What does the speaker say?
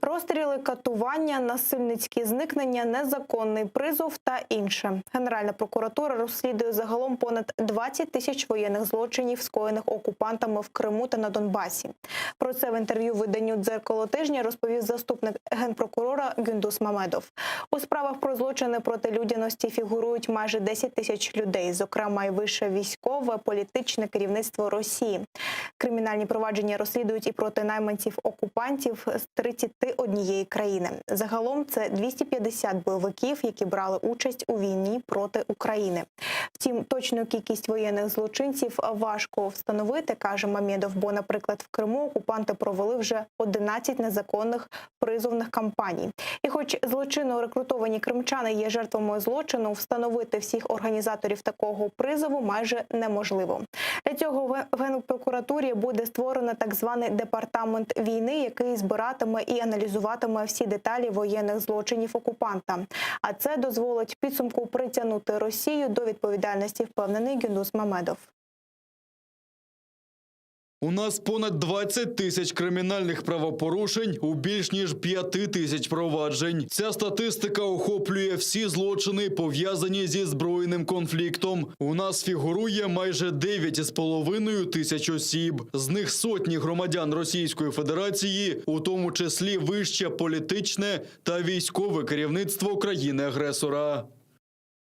Розстріли, катування, насильницькі зникнення, незаконний призов та інше. Генеральна прокуратура розслідує загалом понад 20 тисяч воєнних злочинів, скоєних окупантами в Криму та на Донбасі. Про це в інтерв'ю виданню «Дзеркало тижня» розповів заступник генпрокурора Гюндус Мамедов. У справах про злочини проти людяності фігурують майже 10 тисяч людей, зокрема й вище військове, політичне керівництво Росії. Кримінальні провадження розслідують і проти найманців-окупантів з 31 країни. Загалом це 250 бойовиків, які брали участь у війні проти України. Втім, точну кількість воєнних злочинців важко встановити, каже Мамедов, бо, наприклад, в Криму окупанти провели вже 11 незаконних призовних кампаній. І хоч злочинно рекрутовані кримчани є жертвами злочину, встановити всіх організаторів такого призову майже неможливо. Для цього в Генпрокуратурі буде створено так званий департамент війни, який збиратиме і аналізуватиме всі деталі воєнних злочинів окупанта. А це дозволить підсумку притягнути Росію до відповідальності, впевнений Гюндус Мамедов. У нас понад 20 тисяч кримінальних правопорушень у більш ніж 5 тисяч проваджень. Ця статистика охоплює всі злочини, пов'язані зі збройним конфліктом. У нас фігурує майже 9,5 тисяч осіб. З них сотні громадян Російської Федерації, у тому числі вище політичне та військове керівництво країни-агресора.